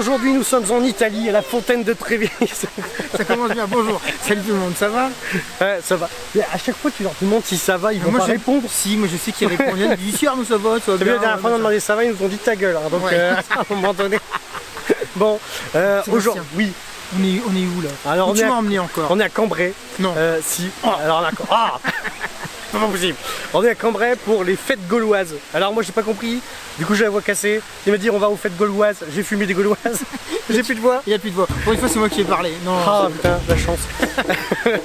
aujourd'hui nous sommes en Italie, à la fontaine de Trevi. Ça commence bien, bonjour. Salut tout le monde, ça va? Ça va. Mais à chaque fois tu leur demandes si ça va, ils vont pas répondre. Si, moi je sais qu'ils répondent bien, ils disent si, nous ça va, ça va bien. La dernière fois on a demandé ça va, ils nous ont dit ta gueule. Donc ouais. à un moment donné. Bon, aujourd'hui, oui. On est où là? Alors, où tu m'as emmené encore? On est à Cambrai. Non. Si. Alors d'accord. Pas possible. On est à Cambrai pour les fêtes gauloises. Alors moi j'ai pas compris, du coup j'ai la voix cassée. Il m'a dit on va aux fêtes gauloises, j'ai fumé des gauloises, j'ai plus de voix. Il n'y a plus de voix. Pour une fois c'est moi qui ai parlé. Non. Ah putain, la chance.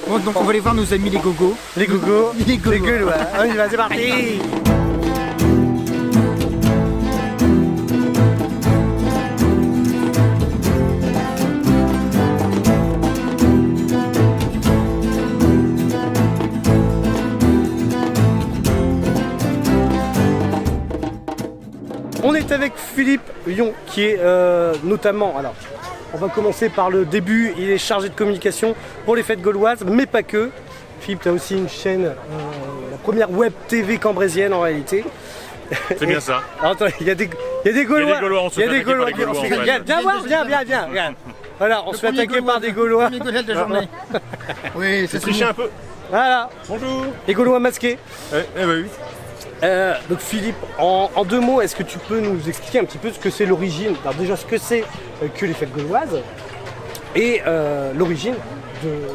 Bon, donc on va aller voir nos amis les gogos. Les gogos, les gaulois. On y va, c'est parti. On est avec Philippe Lyon qui est notamment, alors on va commencer par le début, il est chargé de communication pour les fêtes gauloises, mais pas que. Philippe, tu as aussi une chaîne, la première web TV cambraisienne en réalité. C'est bien ça. Alors, attends, il y a des Gaulois. Il y a des Gaulois, on se fait attaquer par les Gaulois. Viens voir, viens. Voilà, on se fait attaquer par des Gaulois. Le premier Gaulois de la journée. Oui, c'est triché un peu. Voilà. Bonjour. Les Gaulois masqués. Oui. Donc Philippe, en deux mots, est-ce que tu peux nous expliquer un petit peu ce que c'est l'origine, alors déjà ce que c'est que les fêtes gauloises et l'origine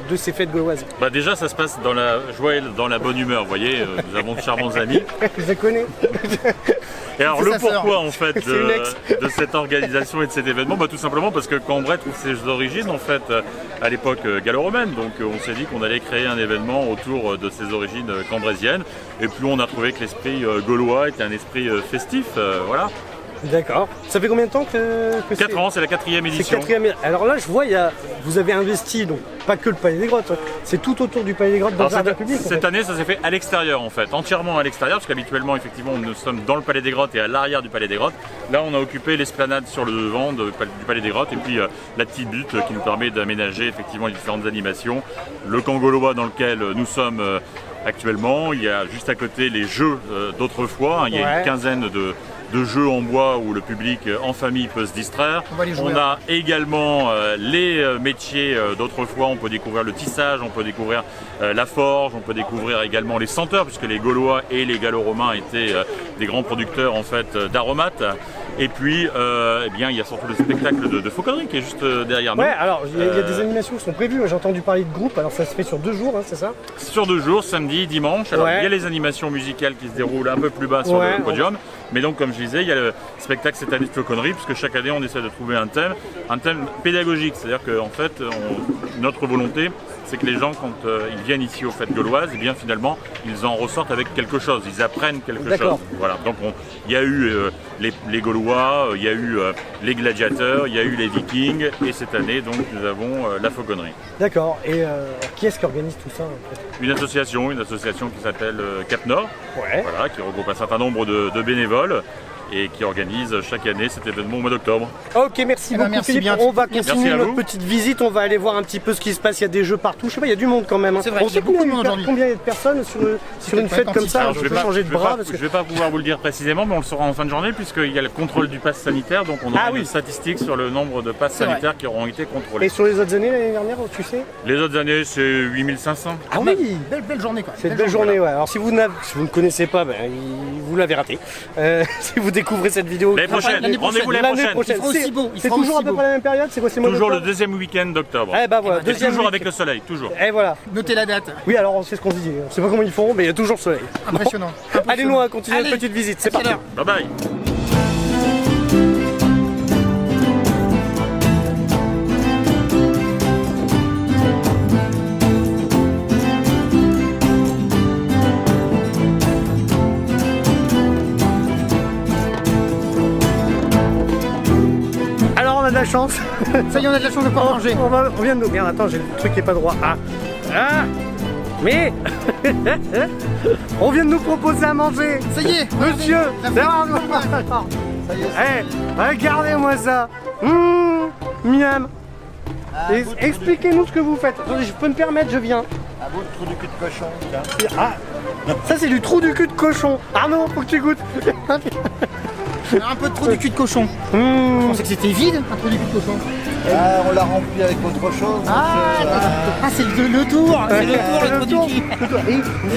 de ces fêtes gauloises? Bah déjà ça se passe dans la joie et dans la bonne humeur, vous voyez, nous avons de charmants amis. Je les connais. Et alors le pourquoi en fait de cette organisation et de cet événement, bah tout simplement parce que Cambrai trouve ses origines en fait à l'époque gallo-romaine, donc on s'est dit qu'on allait créer un événement autour de ses origines cambraisiennes, et puis on a trouvé que l'esprit gaulois était un esprit festif, voilà. D'accord. Ça fait combien de temps que 4 ans, c'est la 4e édition. Alors là je vois, vous avez investi, donc pas que le Palais des Grottes, c'est tout autour du Palais des Grottes dans le jardin public. Cette année ça s'est fait à l'extérieur en fait, entièrement à l'extérieur, parce qu'habituellement effectivement nous sommes dans le Palais des Grottes et à l'arrière du Palais des Grottes. Là on a occupé l'esplanade sur le devant du Palais des Grottes et puis la petite butte qui nous permet d'aménager effectivement les différentes animations. Le camp gaulois dans lequel nous sommes actuellement, il y a juste à côté les jeux d'autrefois, il y a une quinzaine de jeux en bois où le public en famille peut se distraire. On a également les métiers d'autrefois, on peut découvrir le tissage, on peut découvrir la forge, on peut découvrir également les senteurs, puisque les Gaulois et les Gallo-Romains étaient des grands producteurs en fait d'aromates. Et puis, eh bien, il y a surtout le spectacle de fauconnerie qui est juste derrière nous. Ouais, alors il y a des animations qui sont prévues. J'ai entendu parler de groupes. Alors ça se fait sur 2 jours, hein, c'est ça? Sur 2 jours, samedi, dimanche. Alors il y a les animations musicales qui se déroulent un peu plus bas sur le podium. Mais donc, comme je disais, il y a le spectacle cette année de fauconnerie, puisque chaque année on essaie de trouver un thème pédagogique. C'est-à-dire qu'en fait, notre volonté, c'est que les gens, quand ils viennent ici aux fêtes gauloises, et bien finalement, ils en ressortent avec quelque chose, ils apprennent quelque chose. Voilà. Donc il y a eu les Gaulois, il y a eu les gladiateurs, il y a eu les Vikings, et cette année, donc, nous avons la fauconnerie. D'accord. Et qui est-ce qui organise tout ça en fait? Une association qui s'appelle Cap Nord, voilà, qui regroupe un certain nombre de bénévoles, et qui organise chaque année cet événement au mois d'octobre. Ok, merci beaucoup merci Philippe. bien. On va continuer notre petite visite, on va aller voir un petit peu ce qui se passe, il y a des jeux partout, je sais pas, il y a du monde quand même. C'est vrai, il y a beaucoup de monde aujourd'hui. Combien il y a de personnes sur une fête comme ça? Je ne vais pas pouvoir vous le dire précisément, mais on le saura en fin de journée, puisqu'il y a le contrôle du pass sanitaire, donc on aura une statistique sur le nombre de passes sanitaires qui auront été contrôlés. Et sur les autres années, l'année dernière, tu sais? Les autres années, c'est 8500. Ah oui, belle journée quoi. C'est une belle journée, ouais. Alors si vous ne connaissez pas, vous l'avez raté. Si vous découvrez cette vidéo, l'année prochaine, rendez-vous l'année prochaine. C'est toujours à peu près la même période, c'est quoi? Toujours le deuxième week-end d'octobre. Eh ben voilà, toujours avec le soleil, toujours. Et voilà. Notez la date. Oui, alors on sait ce qu'on se dit. Je sais pas comment ils font, mais il y a toujours le soleil. Impressionnant. Allez, nous on va continuer notre petite visite. C'est parti. Bye bye. On a de la chance. Ça y est, on a de la chance de pouvoir manger. On vient de nous. Merde, attends, j'ai le truc qui est pas droit. Mais on vient de nous proposer à manger. Ça y est, monsieur. Regardez-moi ça. Miam. Expliquez-nous ce que vous faites. Attendez, je peux me permettre, je viens. Un beau trou du cul de cochon. Ah, ça c'est du trou du cul de cochon. Arnaud, faut que tu goûtes. Un peu de trou du cul de cochon. Je pensais que c'était vide, un trou du cul de cochon. Ah, on l'a rempli avec autre chose. C'est le tour. C'est le tour, le trou du cul.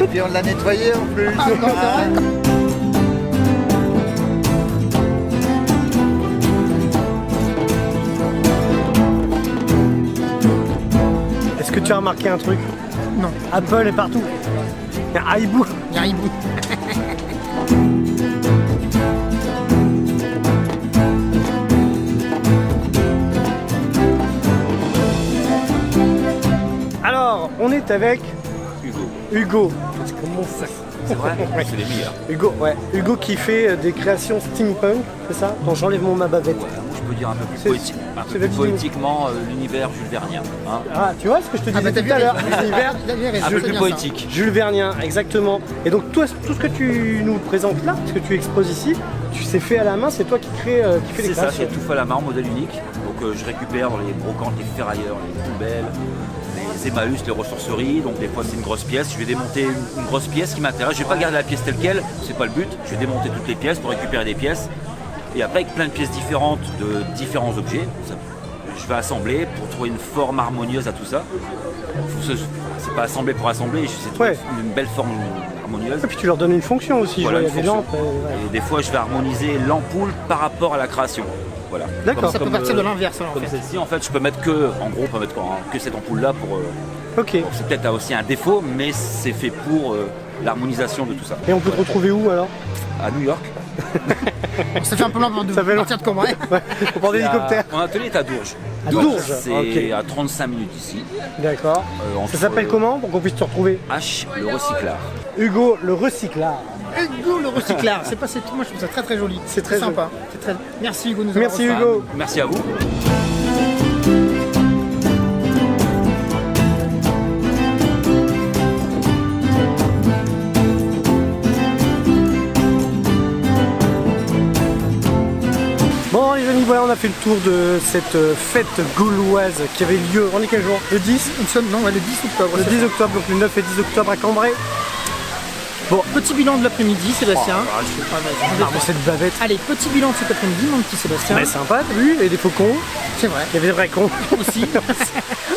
Et puis on l'a nettoyé en plus. Ah, non, c'est vrai. Est-ce que tu as remarqué un truc? Non, Apple est partout. Il y a iBoo. il y a un hibou. Alors, on est avec Hugo. Comment ça? C'est vrai, c'est les meilleurs. Hugo, ouais. Hugo qui fait des créations steampunk, c'est ça? Quand j'enlève mon ma bavette. Ouais, moi, je peux dire un peu plus, C'est- un peu c'est plus le poétiquement l'univers Jules Vernien. Hein. Ah, tu vois ce que je te disais t'as tout vu à l'heure? raison. L'univers T'as bien raison, Un peu c'est plus bien poétique. Jules Vernien, exactement. Et donc toi, tout ce que tu nous présentes là, ce que tu exposes ici, tu sais fait à la main, c'est toi qui crée, qui fait les C'est ça, créations. c'est tout fait à la main, modèle unique. Donc je récupère dans les brocantes, les ferrailleurs, les poubelles, les Emmaüs, les ressourceries. Donc des fois c'est une grosse pièce. Je vais démonter une grosse pièce qui m'intéresse. Je vais pas garder la pièce telle quelle, c'est pas le but. Je vais démonter toutes les pièces pour récupérer des pièces. Et après avec plein de pièces différentes de différents objets, je vais assembler pour trouver une forme harmonieuse à tout ça. C'est pas assembler pour assembler, c'est trouver Ouais. une belle forme harmonieuse. Et puis tu leur donnes une fonction aussi, Voilà, je vois, il y a une des fonction. lampes. Ouais. Et des fois, je vais harmoniser l'ampoule par rapport à la création. Voilà. D'accord. Ça peut partir de l'inverse, alors, en Comme fait. celle-ci, en fait, je peux mettre que, en gros, on peut mettre que cette ampoule-là pour. Ok. C'est peut-être aussi un défaut, mais c'est fait pour l'harmonisation de tout ça. Et on peut te retrouver où alors? À New York, Ça fait un peu loin de Ça fait partir de Cambrai. Ouais, on prend des hélicoptères. mon atelier est à Dourges. À Dourges, C'est ok. à 35 minutes d'ici. D'accord. Entre, Ça s'appelle comment pour qu'on puisse te retrouver? H, le recyclard. Hugo le recyclard. Hugo le recyclard. C'est pas moi je trouve ça très très joli. C'est très sympa. C'est très. Merci Hugo de nous avoir Merci reçus. Hugo. Merci à vous. Bon les amis, voilà, on a fait le tour de cette fête gauloise qui avait lieu, on est quel jour? Le 10? Nous sommes non, ouais, le 10 octobre. Le c'est 10 octobre, donc le 9 et 10 octobre à Cambrai. Bon, ça. Petit bilan de l'après-midi, Sébastien. ah, bon, cette bavette. Allez, petit bilan de cet après-midi, mon petit Sébastien. Mais sympa, t'as vu? Et des faucons, C'est vrai. il y avait des vrais cons. Aussi.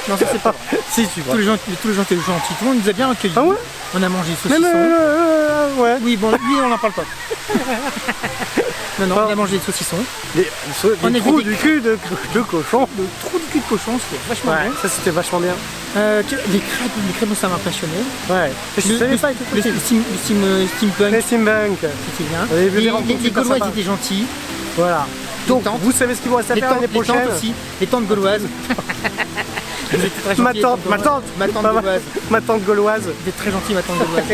Non, ça c'est pas vrai. Si, tu vois. Tous les gens étaient gentils. Tout le monde nous a bien accueillis. Ah ouais? On a mangé Mais saucisson. ouais. Oui, bon, lui, on n'en parle pas. Non, on a mangé des saucissons. On Les a trous vu des du cul de cochon. Le trou du cul de cochon, c'était vachement Ouais, bon. ça c'était vachement bien. Les crêpes, ça m'a impressionné. Ouais. Je savais pas, le steampunk, les steampunk. c'était bien. Vous avez vu des rencontres Les super Gaulois sympas. étaient gentils. Voilà. Donc, tantes. vous savez ce qu'il vous reste à Les faire l'année tantes prochaine. aussi. Les tantes gauloises. Vous étiez très Ma gentils, tante, les ma tante. Ma tante gauloise. Ma tante gauloise. Vous êtes très gentils, ma tante gauloise.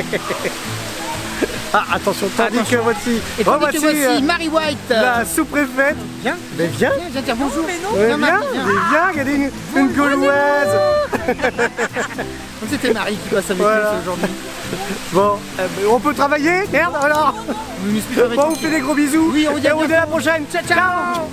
Ah, attention, tandis Attention. que voici. Et tandis que voici Mary White. la sous-préfète. Viens, Mais viens. viens dire bonjour. Ouais, Viens, viens, Marie, viens. mais viens, regardez une gauloise. Donc c'était Marie qui passe avec Voilà. nous aujourd'hui. Bon, on peut travailler? Merde alors. Nous nous suivons avec Bon, on vous fait des gros bisous. Oui, on vous dit à et on vous dit à la prochaine. Ciao, ciao.